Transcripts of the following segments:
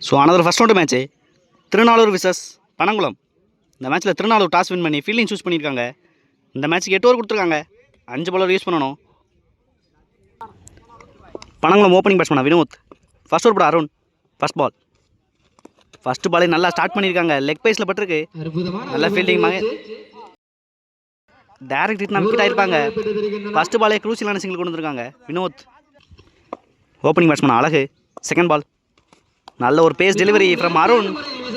So another first round match Thirunalur versus Panangulam. இந்த மேட்ச்சில் Thirunalur toss win பண்ணி ஃபீல்டிங் சூஸ் பண்ணியிருக்காங்க. இந்த மேட்ச்சுக்கு 8 ஓவர் கொடுத்துருக்காங்க. 5 பாலர் யூஸ் பண்ணணும். பனங்குளம் ஓப்பனிங் பேட்ஸ்மேனா வினோத். ஃபர்ஸ்ட் ஓவர் போட அருண். First ball. ஃபர்ஸ்ட் பாலே நல்லா ஸ்டார்ட் பண்ணியிருக்காங்க. லெக் பைஸில் பட்டிருக்கு. நல்லா ஃபீல்டிங் டேரக்ட் ஹிட் விக்கெட் ஆயிருப்பாங்க. ஃபர்ஸ்ட் பாலே க்ரூசியலான சிங்கிள் கொண்டு வந்திருக்காங்க Vinoth. Opening batsman Azhagu. Second ball நல்ல ஒரு pace delivery from Arun.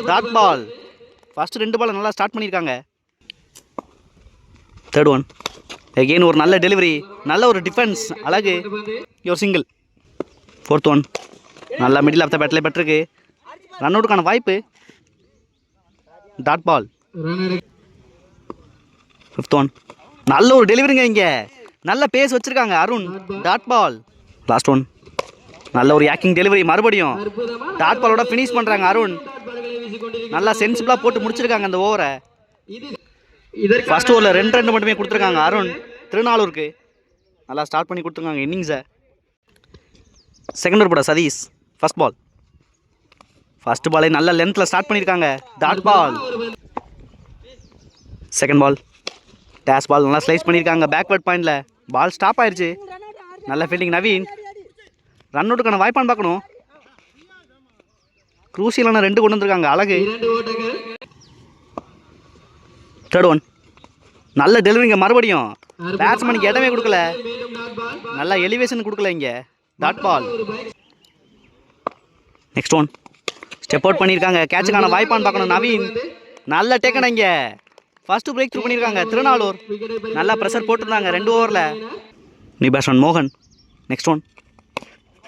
Dot ball. First 2 ball நல்லா ஸ்டார்ட் பண்ணியிருக்காங்க. தேர்ட் ஒன் எகெயின் ஒரு நல்ல டெலிவரி, நல்ல ஒரு டிஃபென்ஸ் அழகு. ஒரு சிங்கிள். ஃபோர்த் ஒன் நல்லா மிடில் ஆஃப் த பேட்டில் பெற்றிருக்கு. ரன் அவுட்டுக்கான வாய்ப்பு. டாட் பால். ஃபிஃப்த் ஒன் நல்ல ஒரு டெலிவரிங்க. இங்கே நல்ல பேஸ் வச்சிருக்காங்க Arun. Dot ball. Last one நல்ல ஒரு யாக்கிங் டெலிவரி மறுபடியும் டாட் பாலோட ஃபினிஷ் பண்ணுறாங்க அருண். நல்லா சென்சிபிளாக போட்டு முடிச்சிருக்காங்க அந்த ஓவரை. ஃபர்ஸ்ட் ஓவரில் 2 ரன் மட்டுமே கொடுத்துருக்காங்க அருண் திருநாளூருக்கு. நல்லா ஸ்டார்ட் பண்ணி கொடுத்துருக்காங்க இன்னிங்ஸை. செகண்ட் ஓவர் போட சதீஷ். First ball. ஃபர்ஸ்ட் பாலே நல்ல லென்த்தில் ஸ்டார்ட் பண்ணியிருக்காங்க. Dot ball. Second ball dash ball நல்லா ஸ்லைஸ் பண்ணியிருக்காங்க. பேக்வர்ட் பாயிண்டில் பால் ஸ்டாப் ஆயிடுச்சு. நல்ல ஃபீல்டிங் நவீன். ரன் அவுட்டுக்கான வாய்ப்பான்னு பார்க்கணும். க்ரூசியலான 2 கொண்டு வந்திருக்காங்க அழகு. தேர்ட் ஒன் நல்ல டெலிவரிங்க மறுபடியும். பேட்ஸ்மேனுக்கு இடமே கொடுக்கல. நல்ல எலிவேஷன் கொடுக்கல இங்கே. Dot ball. Next one step out பண்ணியிருக்காங்க. கேட்சுக்கான வாய்ப்பான்னு பார்க்கணும் நவீன். நல்ல டேக்கன் இங்கே. ஃபர்ஸ்ட் பிரேக் த்ரூ பண்ணியிருக்காங்க திருநாளூர். நல்லா ப்ரெஷர் போட்டிருந்தாங்க 2 ஓவரில். நீ பேட்ஸ்மேன் மோகன். நெக்ஸ்ட் ஒன்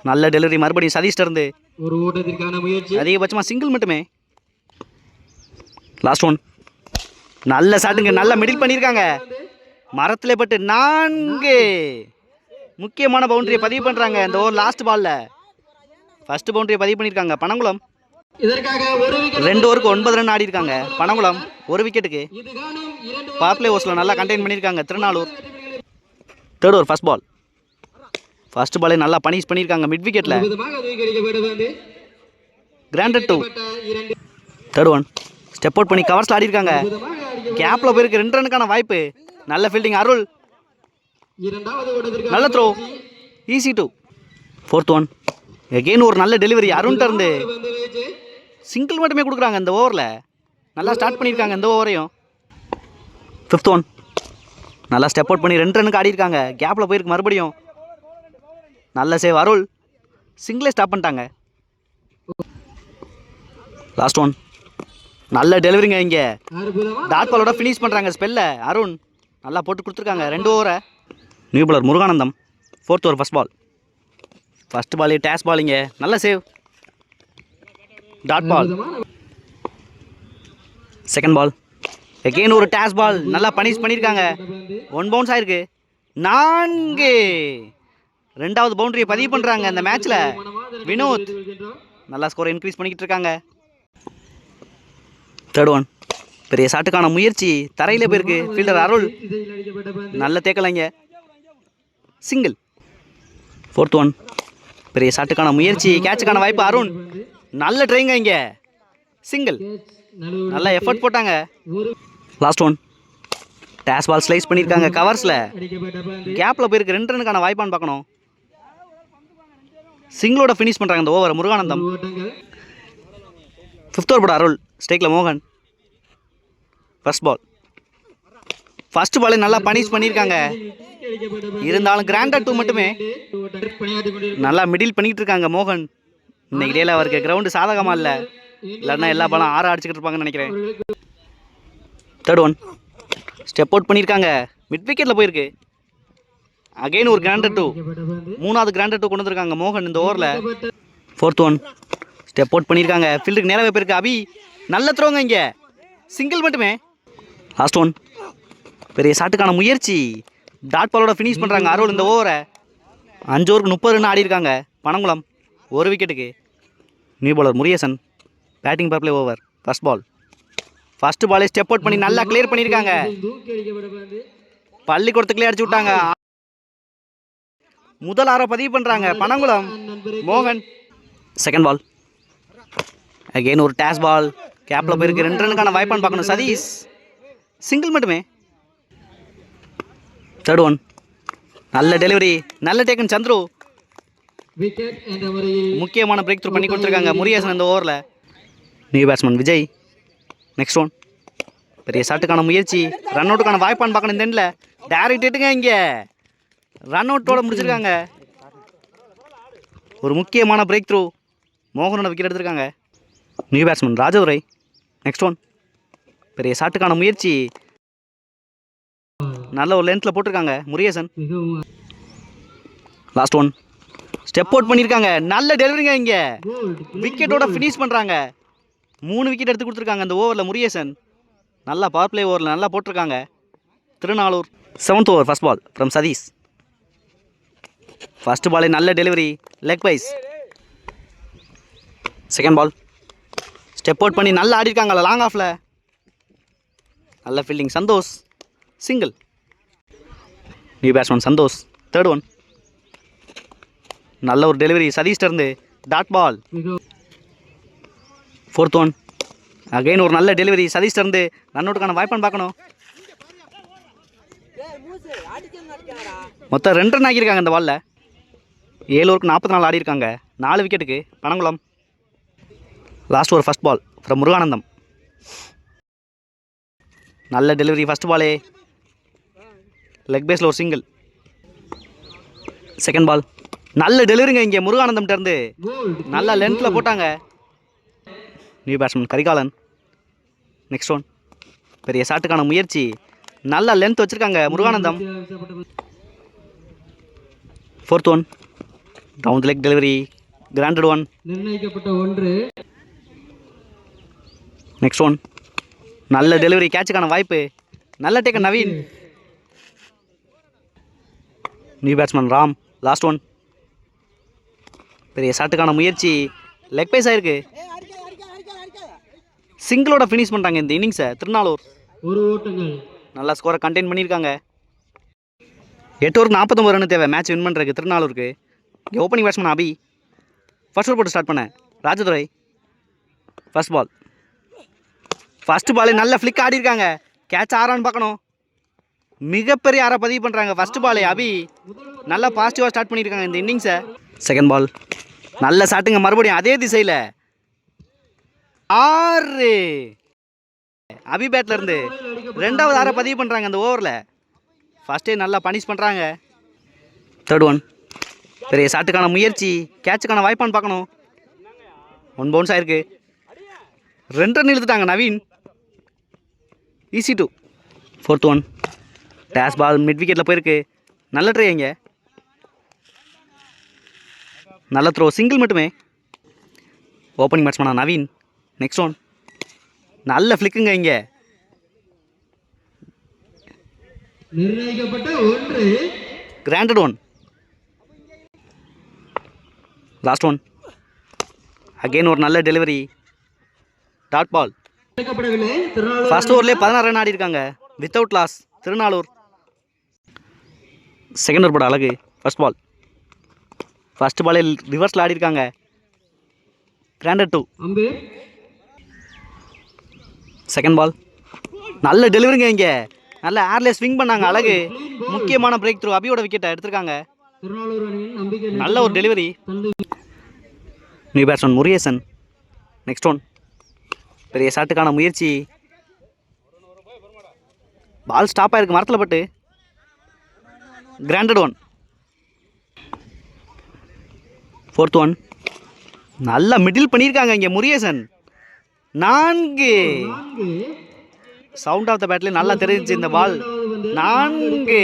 நல்ல டெலிவரி மறுபடியும் சதீஷ்ட இருந்து. அதிகபட்சமாக சிங்கிள் மட்டுமே. லாஸ்ட் ஒன் நல்ல ஷாட்டுங்க. நல்ல மிடில் பண்ணியிருக்காங்க. மரத்தில் பட்டு 4 முக்கியமான பவுண்டரியை பதிவு பண்ணுறாங்க இந்த ஓவர் லாஸ்ட் பாலில். ஃபர்ஸ்ட் பவுண்டரியை பதிவு பண்ணியிருக்காங்க பனங்குளம். 2 ஓவருக்கு 9 ரன் ஆடி இருக்காங்க பனங்குளம். 1 விக்கெட்டுக்கு. பவர் பிளே ஓவர்ஸில் நல்லா கண்டெயின் பண்ணியிருக்காங்க Thirunallur. Third over first ball. First பாலே நல்லா பனிஷ் பண்ணியிருக்காங்க மிட் விக்கெட்டில். Granted 2. Third one step out பண்ணி கவர்ஸில் ஆடி இருக்காங்க. கேப்பில் போயிருக்கு. 2 ரனுக்கான வாய்ப்பு. நல்ல ஃபீல்டிங் அருள். நல்ல throw. Easy 2. Fourth one again ஒரு நல்ல டெலிவரி அருண்கிட்ட இருந்து. சிங்கிள் மட்டுமே கொடுக்குறாங்க இந்த ஓவரில். நல்லா ஸ்டார்ட் பண்ணியிருக்காங்க இந்த ஓவரையும். ஃபிஃப்த் ஒன் நல்லா ஸ்டெப் அவுட் பண்ணி 2 ரனுக்கு ஆடி இருக்காங்க. கேப்பில் போயிருக்கு மறுபடியும். நல்ல சேவ் அருள். சிங்கிளே ஸ்டாப் பண்ணிட்டாங்க. லாஸ்ட் ஒன் நல்ல டெலிவரிங்க இங்கே. டாட் பாலோட ஃபினிஷ் பண்ணுறாங்க ஸ்பெல்ல அருண். நல்லா போட்டு கொடுத்துருக்காங்க 2 ஓவரை. New bowler Muruganantham. Fourth over first ball. First ball dash பாலிங்க. நல்ல save. Dot ball. Second ball again ஒரு டேஷ் பால். நல்லா பனிஷ் பண்ணியிருக்காங்க. 1 பவுன்ஸ் ஆயிருக்கு. 4 2வது பவுண்டரியை பதிவு பண்ணுறாங்க இந்த மேட்ச்சில் வினோத். நல்லா ஸ்கோரை இன்க்ரீஸ் பண்ணிக்கிட்டு இருக்காங்க. தேர்ட் ஒன் பெரிய ஷாட்டுக்கான முயற்சி தரையிலே போயிருக்கு. ஃபீல்டர் அருள் நல்ல தேக்கலைங்க. சிங்கிள். ஃபோர்த் ஒன் பெரிய ஷாட்டுக்கான முயற்சி. கேட்சுக்கான வாய்ப்பு அருண். நல்ல ட்ரைங்க இங்கே. சிங்கிள். நல்ல எஃபர்ட் போட்டாங்க. Last one dash ball slice பண்ணியிருக்காங்க கவர்ஸில். கேப்பில் போயிருக்கு. 2 ரனுக்கான வாய்ப்பான்னு பார்க்கணும். சிங்கிளோட ஃபினிஷ் பண்ணுறாங்க இந்த ஓவர் முருகானந்தம். ஃபிஃப்த் ஓவர் போட அருள். ஸ்ட்ரைக்கில் மோகன். First ball. ஃபர்ஸ்ட் பாலே நல்லா பனிஷ் பண்ணியிருக்காங்க. இருந்தாலும் கிராண்டட் 2 மட்டுமே. நல்லா மிடில் பண்ணிக்கிட்டு இருக்காங்க மோகன். இன்னைக்கு டேல அவருக்கு கிரவுண்டு சாதகமாக இல்லை. இல்லைன்னா எல்லா பாலும் 6 அடிச்சுக்கிட்டு இருப்பாங்கன்னு நினைக்கிறேன். தேர்ட் ஒன் ஸ்டெப் அவுட் பண்ணியிருக்காங்க. மிட் விக்கெட்டில் போயிருக்கு. அகெயின் ஒரு கிராண்டட் 2. 3வது கிராண்டட் 2 கொண்டு வந்திருக்காங்க மோகன் இந்த ஓவரில். ஃபோர்த் ஒன் ஸ்டெப் அவுட் பண்ணியிருக்காங்க. ஃபீல்டுக்கு நேரவே போயிருக்கு அபி. நல்ல த்ரோங்க இங்கே. சிங்கிள் மட்டுமே. லாஸ்ட் ஒன் பெரிய ஷாட்டுக்கான முயற்சி. டாட் பாலோட ஃபினிஷ் பண்ணுறாங்க அருள் இந்த ஓவரை. 5 ஓவருக்கு 30 ரன் ஆடி இருக்காங்க பனங்குளம். 1 விக்கெட்டுக்கு. New bowler Murugesan. Batting power play over first ball. First பாலே ஸ்டெப் அவுட் பண்ணி நல்லா கிளியர் பண்ணியிருக்காங்க. பள்ளிக்கூடத்துக்குள்ளே அடிச்சு விட்டாங்க. முதல் 6 பதிவு பண்ணுறாங்க பனங்குளம் மோகன். செகண்ட் பால் அகெயின் ஒரு டேஸ் பால் கேப்பில் போயிருக்கு. 2 ரன்னுக்கான வாய்ப்பான்னு பார்க்கணும். சதீஷ் சிங்கிள் மட்டுமே. Third one. நல்ல டெலிவரி, நல்ல டேக்கன் சந்துரு. முக்கியமான பிரேக் த்ரூ பண்ணி கொடுத்துருக்காங்க முருகேசன் இந்த ஓவரில். New batsman Vijay. Next one. பெரிய ஷாட்டுக்கான முயற்சி, ரன் அவுட்டுக்கான வாய்ப்பான்னு பார்க்கணும். இந்த எண்டில் டேரக்ட் ஹிட்டுங்க, இங்கே ரன் அவுட்டோட முடிச்சிருக்காங்க. ஒரு முக்கியமான பிரேக் த்ரூ, மோகனோட விக்கெட் எடுத்திருக்காங்க. New batsman Rajadurai. Next one. பெரிய ஷாட்டுக்கான முயற்சி, நல்ல ஒரு லென்த்தில் போட்டிருக்காங்க Murugesan. Last one. Step out பண்ணியிருக்காங்க, நல்ல டெலிவரிங்க, இங்கே விக்கெட்டோட ஃபினிஷ் பண்ணுறாங்க. 3 விக்கெட் எடுத்து கொடுத்துருக்காங்க அந்த ஓவரில் முருகேசன். நல்லா பவர் பிளே ஓவரில் நல்லா போட்டிருக்காங்க. Thirunallur. 7th over first ball from Sathish. First பாலே நல்ல delivery, leg byes. Second ball step out பண்ணி நல்லா ஆடிருக்காங்கல்ல லாங் ஆஃபில். நல்ல fielding Santhosh, single. New batsman Santhosh. Third one. நல்ல ஒரு டெலிவரி சதீஷ்டருந்து, dot ball. Fourth one. Again ஒரு நல்ல டெலிவரி சதீஷ்டருந்து, ரன் அவுட்டுக்கான வாய்ப்பான்னு பார்க்கணும். மொத்தம் 2 ரன் ஆகியிருக்காங்க இந்த பாலில். 7 ஓவருக்கு 44 ஆடிருக்காங்க. 4 விக்கெட்டுக்கு Panankulam. Last over first ball from Muruganantham. நல்ல டெலிவரி ஃபர்ஸ்ட் பாலே, லெக் பேஸில் ஒரு சிங்கிள். செகண்ட் பால் நல்ல டெலிவரிங்க, இங்கே முருகானந்தம்கிட்டருந்து நல்ல லென்த்தில் போட்டாங்க. New batsman Karikalan. Next one. பெரிய ஷாட்டுக்கான முயற்சி, நல்ல லென்த் வச்சுருக்காங்க Muruganandam. Fourth one. Down leg delivery, granted one. நிர்ணயிக்கப்பட்ட 1. Next one. நல்ல டெலிவரி, கேட்சுக்கான வாய்ப்பு, நல்ல taken Naveen. New batsman Ram. Last one. பெரிய ஷாட்டுக்கான முயற்சி, லெக் பைஸ் ஆயிருக்கு. சிங்கிளோட ஃபினிஷ் பண்ணுறாங்க இந்த இன்னிங்ஸை திருநாளூர். 1 ஓட்டங்கள். நல்லா ஸ்கோரை கண்டெயின் பண்ணியிருக்காங்க. 8 ஓவருக்கு 49 ரன் தேவை மேட்ச் வின் பண்ணுறதுக்கு திருநாளூருக்கு. இங்கே ஓப்பனிங் பேட்ஸ்மேன் அபி. ஃபர்ஸ்ட் ஓவர் போட்டு ஸ்டார்ட் பண்ண ராஜதுரை. First ball. ஃபர்ஸ்ட் பாலே நல்ல ஃப்ளிக் ஆடிருக்காங்க. கேட்ச் ஆறான்னு பார்க்கணும். மிகப்பெரிய ஆறாக பதிவு பண்ணுறாங்க. ஃபர்ஸ்ட் பாலே அபி நல்லா பாசிட்டிவாக ஸ்டார்ட் பண்ணியிருக்காங்க இந்த இன்னிங்ஸை. செகண்ட் பால் நல்ல ஷாட்டுங்க, மறுபடியும் அதே திசையில் 6. அபி பேட்டில் இருந்து 2வது 6 பதிவு பண்ணுறாங்க அந்த ஓவரில். ஃபஸ்ட்டே நல்லா பனிஷ் பண்ணுறாங்க. Third one. பெரிய ஷாட்டுக்கான முயற்சி, கேட்சுக்கான வாய்ப்பான்னு பார்க்கணும். 1 பவுன்ஸ் ஆயிருக்கு. 2 ரன் இழுத்துட்டாங்க Naveen. Easy 2. Fourth one. Dash ball mid விக்கெட்டில் போயிருக்கு. நல்ல ட்ரை இங்கே, நல்ல த்ரோ, சிங்கிள் மட்டுமே. ஓப்பனிங் பேட்ஸ்மேனா நவீன். Next one. நல்ல ஃப்ளிக்குங்க இங்கே, நிர்ணயிக்கப்பட்ட 1. Granted one. Last one. Again ஒரு நல்ல டெலிவரி, டாட் பால். ஃபர்ஸ்ட் ஓவர்லேயே 16 ரன் ஆடி இருக்காங்க without loss Thirunallur. Second over போட அழகு. First ball. ஃபர்ஸ்ட் பாலே ரிவர்ஸில் ஆடி இருக்காங்க. கிராண்டட் 2. செகண்ட் பால் நல்ல டெலிவரிங்க இங்கே, நல்ல ஏர்லேயே ஸ்விங் பண்ணாங்க அழகு. முக்கியமான பிரேக் த்ரூ, அபியோட விக்கெட்டை எடுத்திருக்காங்க. நல்ல ஒரு delivery. New batsman Murugesan. Next one. பெரிய ஷாட்டுக்கான முயற்சி, பால் ஸ்டாப் ஆயிருக்கு மரத்தில் பட்டு. Granted one. Fourth one. நல்லா மிடில் பண்ணியிருக்காங்க இங்கே முருகேசன். 4. சவுண்ட் ஆஃப் த பேட்ல நல்லா தெரிஞ்சிச்சு இந்த பால். 4.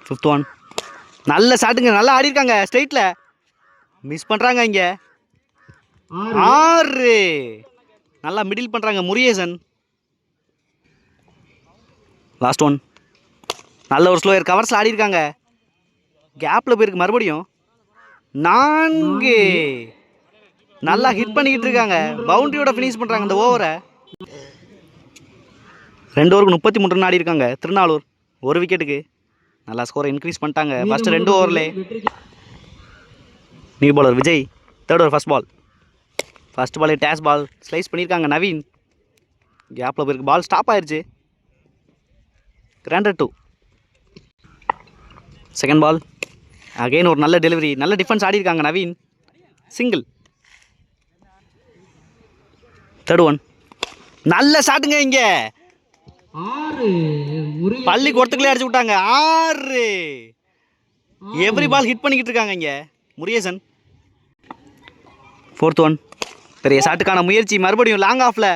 Fifth one. நல்ல ஷாட்டுங்க, நல்லா ஆடி இருக்காங்க ஸ்ட்ரைட்டில். மிஸ் பண்ணுறாங்க இங்கே. 6. நல்லா மிடில் பண்ணுறாங்க முருகேசன். Last one. நல்ல ஒரு ஸ்லோயர் கவர்ஸில் ஆடி இருக்காங்க. கேப்பில் போயிருக்கு மறுபடியும். 4. நல்லா ஹிட் பண்ணிக்கிட்டு இருக்காங்க. பவுண்டரியோட ஃபினிஷ் பண்ணுறாங்க இந்த ஓவரை. 2 ஓவருக்கு 33 ரன் ஆடி இருக்காங்க திருநாளூர். 1 விக்கெட்டுக்கு நல்லா ஸ்கோரை இன்க்ரீஸ் பண்ணிட்டாங்க ஃபர்ஸ்ட் 2 ஓவரில். New bowler Vijay. Third over first ball first ball dash ball slice பண்ணியிருக்காங்க நவீன். கேப்பில் போயிருக்கு, பால் ஸ்டாப் ஆயிடுச்சு. கிராண்டட் 2. செகண்ட் பால் அகைன் ஒரு நல்ல டெலிவரி, நல்ல டிஃபென்ஸ் ஆடி இருக்காங்க நவீன். சிங்கிள். தேர்ட் ஒன் நல்ல ஷாட்டுங்க. இங்கே 6 பள்ளி குடத்துக்குள்ளே அடிச்சு விட்டாங்க. 6. எவ்ரி பால் ஹிட் பண்ணிக்கிட்டு இருக்காங்க இங்கே முருகேசன். ஃபோர்த் ஒன் பெரிய ஷாட்டுக்கான முயற்சி, மறுபடியும் லாங் ஆஃப்ல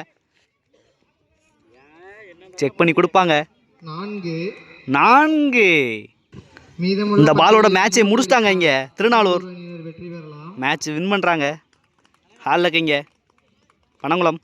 செக் பண்ணி கொடுப்பாங்க. 4. மீதமுள்ள இந்த பாலோட மேட்சை முடிச்சிட்டாங்க இங்கே திருநாளூர். வெற்றி பெறலாம். மேட்ச் வின் பண்ணுறாங்க. ஹாலில் இங்கே பனங்குளம்.